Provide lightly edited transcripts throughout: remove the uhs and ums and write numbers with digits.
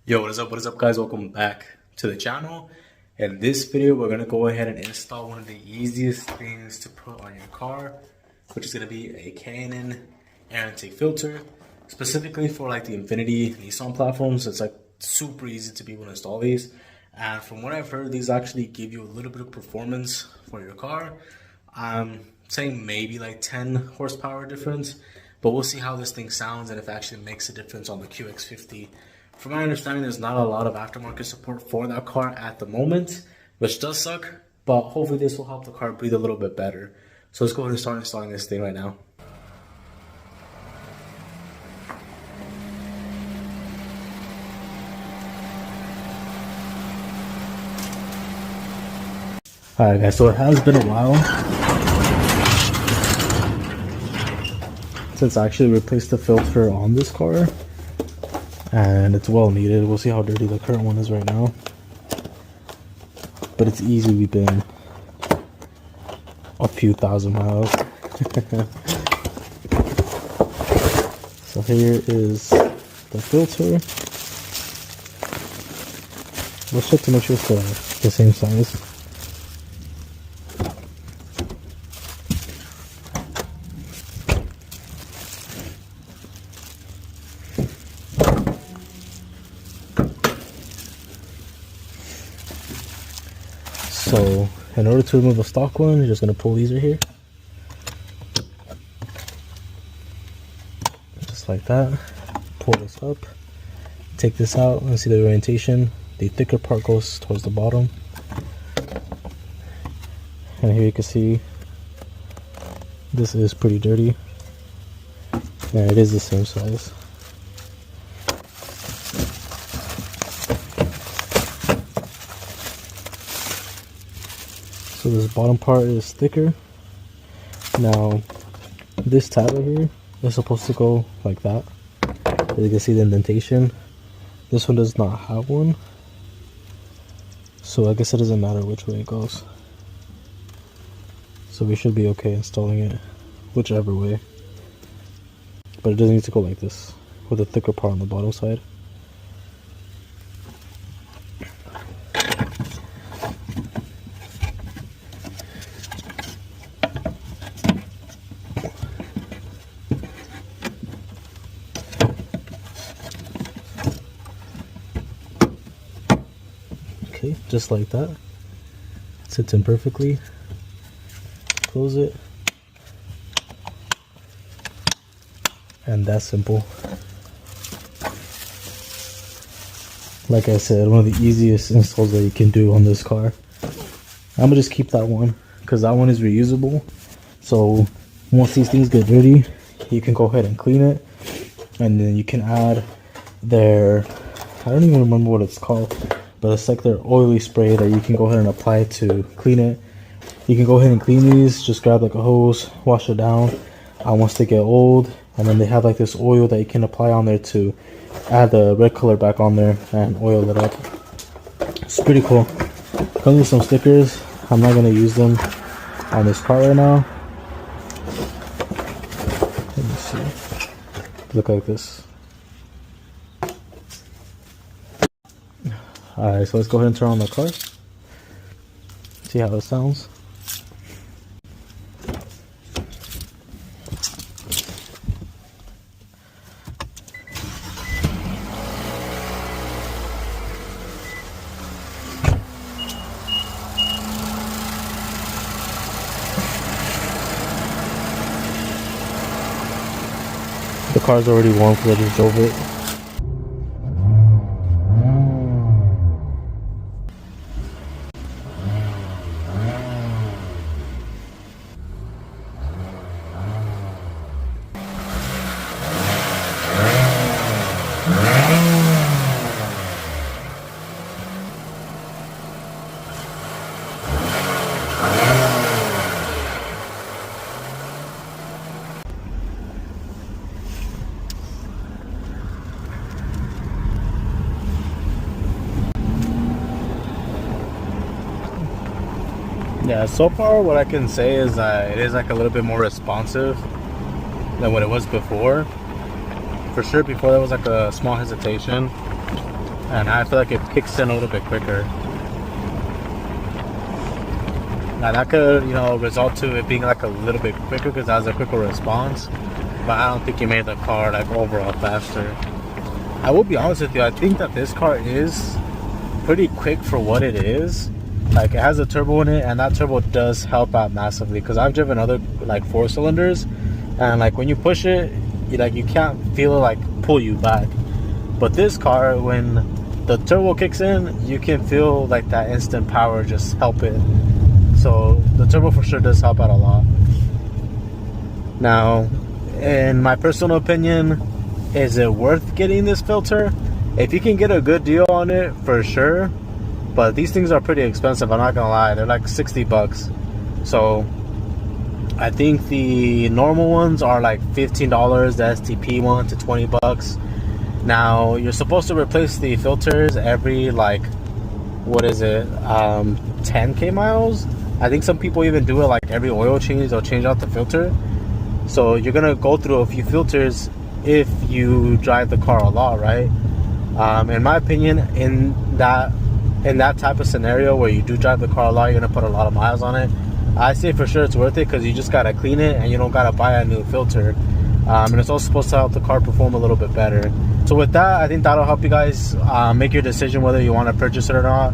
Yo, what is up guys? Welcome back to the channel. In this video, we're gonna go ahead and install one of the easiest things to put on your car, which is gonna be a K&N air intake filter, specifically for like the INFINITI Nissan platforms. It's like super easy to be able to install these. And from what I've heard, these actually give you a little bit of performance for your car. I'm saying maybe like 10 horsepower difference, but we'll see how this thing sounds and if it actually makes a difference on the QX50. From my understanding, there's not a lot of aftermarket support for that car at the moment, which does suck, but hopefully this will help the car breathe a little bit better. So let's go ahead and start installing this thing right now. Alright guys, so it has been a while since I actually replaced the filter on this car, and it's well needed. We'll see how dirty the current one is right now, but it's easily been a few thousand miles. So here is the filter. Let's check to make sure it's the same size. So in order to remove the stock one, you're just going to pull these right here. Just like that. Pull this up. Take this out and see the orientation. The thicker part goes towards the bottom. And here you can see this is pretty dirty. And it is the same size. So this bottom part is thicker. Now this tab right here is supposed to go like that. As you can see the indentation. This one does not have one, so I guess it doesn't matter which way it goes. So we should be okay installing it whichever way. But it doesn't need to go like this, with a thicker part on the bottom side. Okay, just like that. It sits in perfectly. Close it. And that's simple. Like I said, one of the easiest installs that you can do on this car. I'm gonna just keep that one because that one is reusable. So once these things get dirty, you can go ahead and clean it. And then you can add their, I don't even remember what it's called, but it's like their oily spray that you can go ahead and apply to clean it. You can go ahead and clean these, just grab like a hose, wash it down once they get old, and then they have like this oil that you can apply on there to add the red color back on there and oil it up. It's pretty cool. Comes with some stickers. I'm not going to use them on this car right now. Let me see. Look like this. Alright, so let's go ahead and turn on the car. See how it sounds. The car's already warm because I just drove it. Yeah, so far what I can say is that it is like a little bit more responsive than what it was before. For sure, before there was like a small hesitation and I feel like it kicks in a little bit quicker. Now that could, result to it being like a little bit quicker because it has a quicker response, but I don't think it made the car like overall faster. I will be honest with you, I think that this car is pretty quick for what it is. Like, it has a turbo in it, and that turbo does help out massively, because I've driven other like 4-cylinders, and like when you push it, you can't feel it like pull you back. But this car, when the turbo kicks in, you can feel like that instant power just help it. So the turbo for sure does help out a lot. Now, in my personal opinion, is it worth getting this filter? If you can get a good deal on it, for sure. But these things are pretty expensive, I'm not gonna lie. They're like 60 bucks. So I think the normal ones are like $15, the STP one to 20 bucks. Now you're supposed to replace the filters every like, what is it, 10k miles. I think some people even do it like every oil change, they'll change out the filter. So you're gonna go through a few filters if you drive the car a lot, right? In my opinion, in that type of scenario where you do drive the car a lot, you're gonna put a lot of miles on it, I say for sure it's worth it, because you just gotta clean it and you don't gotta buy a new filter. And it's also supposed to help the car perform a little bit better. So with that, I think that'll help you guys make your decision whether you want to purchase it or not.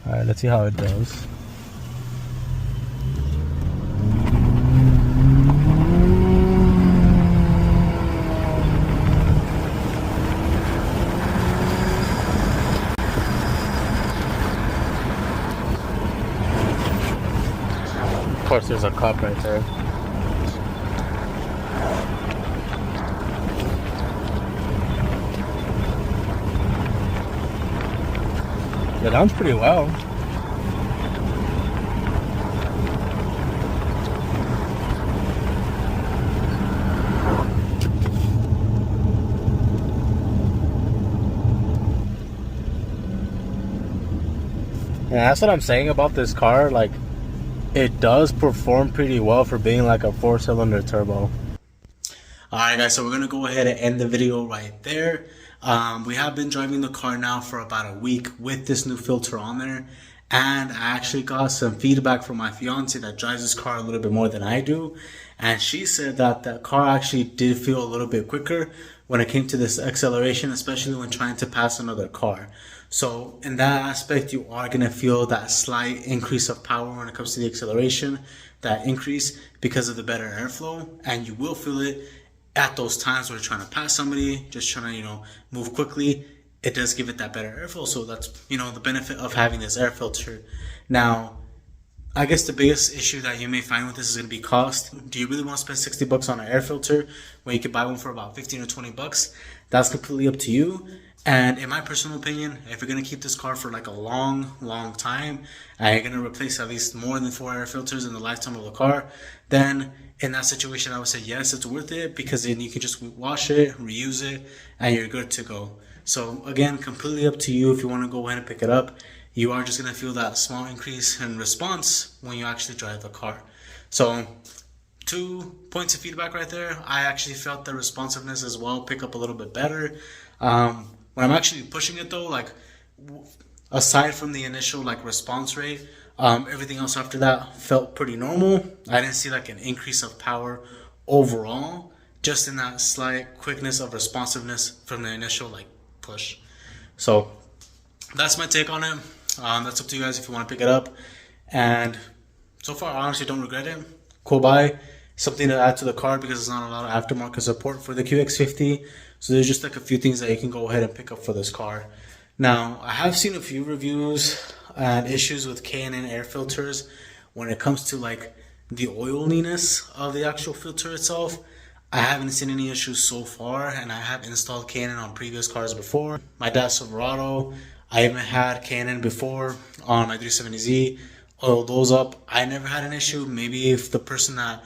Alright, let's see how it does. Of course, there's a cup right there. It runs pretty well. And that's what I'm saying about this car. Like, it does perform pretty well for being like a 4-cylinder turbo. Alright guys, so we're going to go ahead and end the video right there. We have been driving the car now for about a week with this new filter on there. And I actually got some feedback from my fiance that drives this car a little bit more than I do. And she said that the car actually did feel a little bit quicker when it came to this acceleration, especially when trying to pass another car. So in that aspect, you are going to feel that slight increase of power when it comes to the acceleration, that increase because of the better airflow. And you will feel it at those times where you're trying to pass somebody, just trying to, move quickly. It does give it that better airflow. So that's, the benefit of having this air filter. Now, I guess the biggest issue that you may find with this is going to be cost. Do you really want to spend 60 bucks on an air filter when you could buy one for about 15 or 20 bucks? That's completely up to you. And in my personal opinion, if you're going to keep this car for like a long time, and you're going to replace at least more than 4 air filters in the lifetime of the car, then in that situation, I would say yes, it's worth it, because then you can just wash it, reuse it, and you're good to go. So again, completely up to you if you want to go ahead and pick it up. You are just going to feel that small increase in response when you actually drive the car. So 2 points of feedback right there. I actually felt the responsiveness as well pick up a little bit better. When I'm actually pushing it though, like aside from the initial like response rate, everything else after that felt pretty normal. I didn't see like an increase of power overall, just in that slight quickness of responsiveness from the initial like push. So that's my take on it. That's up to you guys if you want to pick it up. And so far, I honestly don't regret it. Cool buy. Something to add to the car because there's not a lot of aftermarket support for the QX50. So there's just like a few things that you can go ahead and pick up for this car. Now, I have seen a few reviews and issues with K&N air filters when it comes to like the oiliness of the actual filter itself. I haven't seen any issues so far, and I have installed K&N on previous cars before. My dad's Silverado, I even had K&N before on my 370Z. Oiled those up. I never had an issue. Maybe if the person that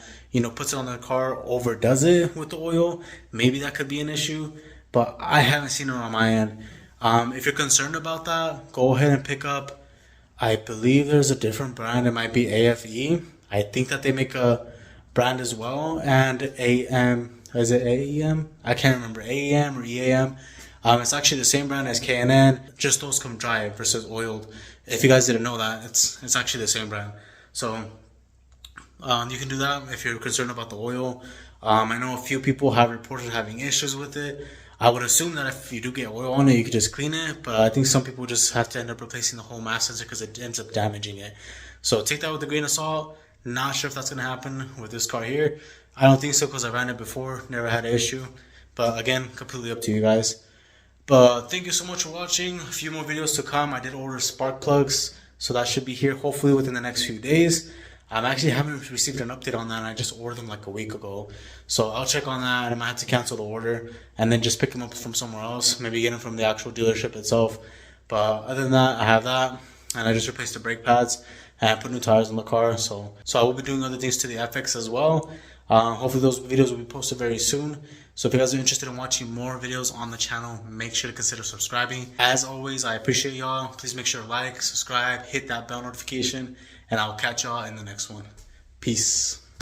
puts it on their car overdoes it with the oil, maybe that could be an issue, but I haven't seen it on my end. If you're concerned about that, go ahead and pick up, I believe there's a different brand. It might be AFE. I think that they make a brand as well, and Is it AEM? I can't remember, AEM or EAM. It's actually the same brand as K&N. Just those come dry versus oiled. If you guys didn't know that, it's actually the same brand. So you can do that if you're concerned about the oil. I know a few people have reported having issues with it. I would assume that if you do get oil on it, you could just clean it. But I think some people just have to end up replacing the whole mass sensor because it ends up damaging it. So take that with a grain of salt. Not sure if that's going to happen with this car here. I don't think so because I ran it before. Never had an issue. But again, completely up to you guys. But thank you so much for watching. A few more videos to come. I did order spark plugs, so that should be here hopefully within the next few days. I actually haven't received an update on that. I just ordered them like a week ago. So I'll check on that, and I might have to cancel the order and then just pick them up from somewhere else. Maybe get them from the actual dealership itself. But other than that, I have that. And I just replaced the brake pads and put new tires on the car. So I will be doing other things to the FX as well. Hopefully those videos will be posted very soon. So if you guys are interested in watching more videos on the channel, make sure to consider subscribing. As always, I appreciate y'all. Please make sure to like, subscribe, hit that bell notification, and I'll catch y'all in the next one. Peace.